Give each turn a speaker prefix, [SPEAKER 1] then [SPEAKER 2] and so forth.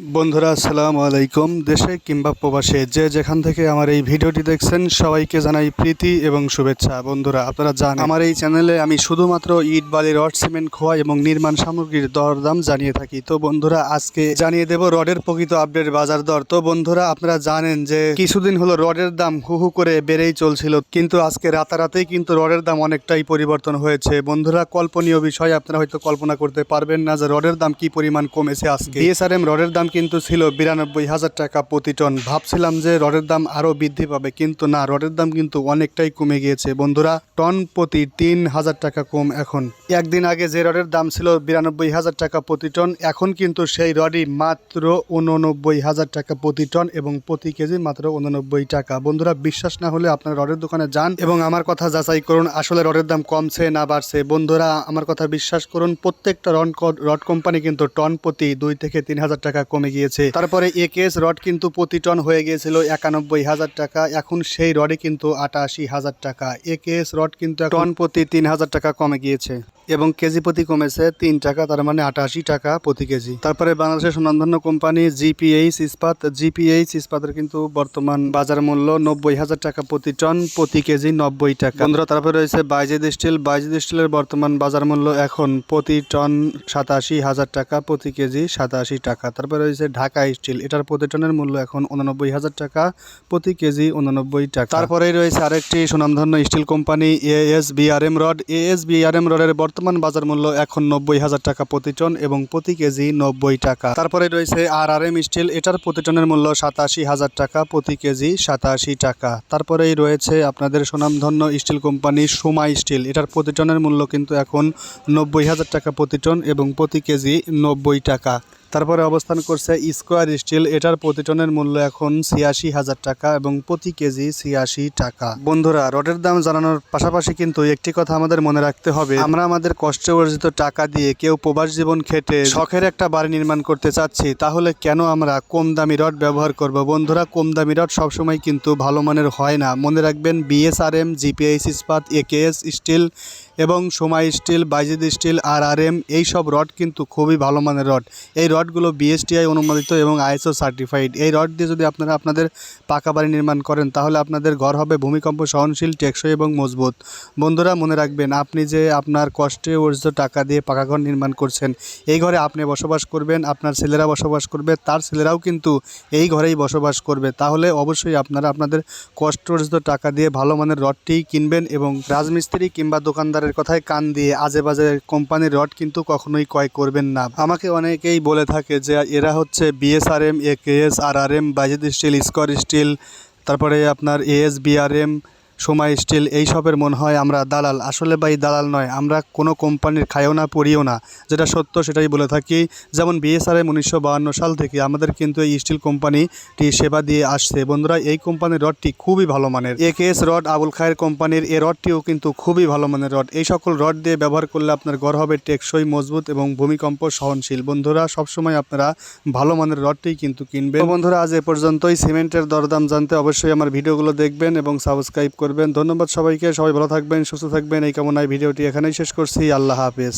[SPEAKER 1] বন্ধুরা আসসালামু আলাইকুম। দেশে কিংবা প্রবাসে যে যেখান থেকে আমার এই ভিডিওটি দেখছেন সবাইকে জানাই প্রীতি এবং শুভেচ্ছা। বন্ধুরা আপনারা জানেন আমার এই চ্যানেলে আমি শুধুমাত্র ইট বালি রড সিমেন্ট খোয়া এবং নির্মাণ সামগ্রীর দরদাম জানিয়ে থাকি। তো বন্ধুরা আজকে জানিয়ে দেব রডের প্রকৃত আপডেট বাজার দর। তো বন্ধুরা আপনারা জানেন যে কিছুদিন হলো রডের দাম হু হু করে বেড়েই চলছিল, কিন্তু আজকে রাতারাতেই কিন্তু রডের দাম অনেকটাই পরিবর্তন হয়েছে। বন্ধুরা কল্পনীয় বিষয়, আপনারা হয়তো কল্পনা করতে পারবেন না যে রডের দাম কি পরিমাণ কমেছে। আজকে বিএসআরএম রডের দাম কিন্তু ছিল 92,000 টাকা প্রতি টন। ভাবছিলাম যে রডের দাম আরও বৃদ্ধি পাবে, কিন্তু না, রডের দাম কিন্তু অনেকটাই কমে গিয়েছে। বন্ধুরা টন প্রতি 3,000 টাকা কম। এখন একদিন আগে যে রডের দাম ছিল 92,000 টাকা প্রতি টন, এখন কিন্তু সেই রডই মাত্র 89,000 টাকা প্রতি টন এবং প্রতি কেজি মাত্র 89 টাকা। বন্ধুরা বিশ্বাস না হলে আপনার রডের দোকানে যান এবং আমার কথা যাচাই করুন আসলে রডের দাম কমছে না বাড়ছে। বন্ধুরা আমার কথা বিশ্বাস করুন, প্রত্যেকটা রড কোম্পানি কিন্তু টন প্রতি 2 থেকে 3,000 টাকা কমে গিয়েছে। তারপরে একেএস রড কিন্তু প্রতি টন হয়ে গিয়েছিল 91,000 টাকা, এখন সেই রডে কিন্তু 88,000 টাকা। একেএস রড কিন্তু টন প্রতি 3,000 টাকা কমে গিয়েছে এবং কেজি প্রতি কমেছে 3 টাকা, তার মানে 88 টাকা প্রতি কেজি। তারপরে বাংলাদেশের সুনামধন্য কোম্পানি জিপিএইচ ইস্পাতের কিন্তু বর্তমান বাজার মূল্য 90,000 টাকা প্রতি টন, প্রতি কেজি 90 টাকা। বন্ধুরা তারপরে রয়েছে বাইজিদ স্টিলের বর্তমান বাজার মূল্য এখন প্রতি টন 87,000 টাকা, প্রতি কেজি 87 টাকা। তারপরে রয়েছে ঢাকা স্টিল, এটার প্রতি টনের মূল্য এখন 89,000 টাকা, প্রতি কেজি 89 টাকা। তারপরেই রয়েছে আরেকটি সুনামধন্য স্টিল কোম্পানি এএসবিআরএম রডের বর্তমান বাজার মূল্য এখন 90,000 টাকা প্রতি টন এবং প্রতি কেজি 90 টাকা। তারপরে রয়েছে আরআরএম স্টিল, এটার প্রতি টনের মূল্য 87,000 টাকা, প্রতি কেজি 87 টাকা। তারপরেই রয়েছে আপনাদের সুনামধন্য স্টিল কোম্পানি সুমা স্টিল, এটার প্রতি টনের মূল্য কিন্তু এখন 90,000 টাকা প্রতি টন এবং প্রতি কেজি 90 টাকা। তারপরে অবস্থান করছে স্কোয়ার স্টিল, এটার প্রতি টনের মূল্য এখন 86,000 টাকা এবং প্রতি কেজি 86 টাকা। বন্ধুরা রডের দাম জানানোর পাশাপাশি কিন্তু একটি কথা আমাদের মনে রাখতে হবে, আমরা আমাদের কষ্টে অর্জিত টাকা দিয়ে কেউ প্রবাস জীবন খেটে শখের একটা বাড়ি নির্মাণ করতে চাচ্ছি, তাহলে কেন আমরা কম দামি রড ব্যবহার করব? বন্ধুরা কম দামি রড সবসময় কিন্তু ভালো মানের হয় না। মনে রাখবেন বিএসআরএম, জিপিএইচ ইস্পাত, একেএস স্টিল এবং সোমা স্টিল, বাইজিদ স্টিল, আরআরএম এইসব রড কিন্তু খুবই ভালো মানের রড। এই রডগুলো বিএসটিআই অনুমোদিত এবং আইএসও সার্টিফাইড। এই রড দিয়ে যদি আপনারা আপনাদের পাকা বাড়ি নির্মাণ করেন তাহলে আপনাদের ঘর হবে ভূমিকম্প সহনশীল, টেকসই এবং মজবুত। বন্ধুরা মনে রাখবেন, আপনি যে আপনার কষ্টে অর্জিত টাকা দিয়ে পাকা ঘর নির্মাণ করছেন, এই ঘরে আপনি বসবাস করবেন, আপনার ছেলেরা বসবাস করবে, তার ছেলেরাও কিন্তু এই ঘরেই বসবাস করবে। তাহলে অবশ্যই আপনারা আপনাদের কষ্ট অর্জিত টাকা দিয়ে ভালো মানের রডটি কিনবেন এবং রাজমিস্ত্রি কিংবা দোকানদার কথায় কান দিয়ে আজে বাজে কোম্পানির রড কিন্তু কখনোই ক্রয় করবেন না। আমাকে অনেকেই বলে থাকে যে এরা হচ্ছে BSRM, AKS, RRM, Baizid steel, square steel, তারপরে আপনার এএসবিআরএম, সোমা স্টিল, এইসবের মনে হয় আমরা দালাল। আসলে ভাই দালাল নয়, আমরা কোনো কোম্পানির খাইও না পড়িও না, যেটা সত্য সেটাই বলে থাকি। যেমন বিএসআরএম 1952 সাল থেকে আমাদের কিন্তু এই স্টিল কোম্পানিটি সেবা দিয়ে আসছে। বন্ধুরা এই কোম্পানির রডটি খুবই ভালো মানের। একেএস রড আবুল খায়ের কোম্পানির এই রডটিও কিন্তু খুবই ভালো মানের রড। এই সকল রড দিয়ে ব্যবহার করলে আপনার ঘর হবে টেকসই, মজবুত এবং ভূমিকম্প সহনশীল। বন্ধুরা সবসময় আপনারা ভালো মানের রডটিই কিন্তু কিনবেন। বন্ধুরা আজ এ পর্যন্তই। সিমেন্টের দরদাম জানতে অবশ্যই আমার ভিডিওগুলো দেখবেন এবং সাবস্ক্রাইব করবেন। ধন্যবাদ সবাইকে, সবাই ভালো থাকবেন, সুস্থ থাকবেন এই কামনায় ভিডিওটি এখানেই শেষ করছি। আল্লাহ হাফেজ।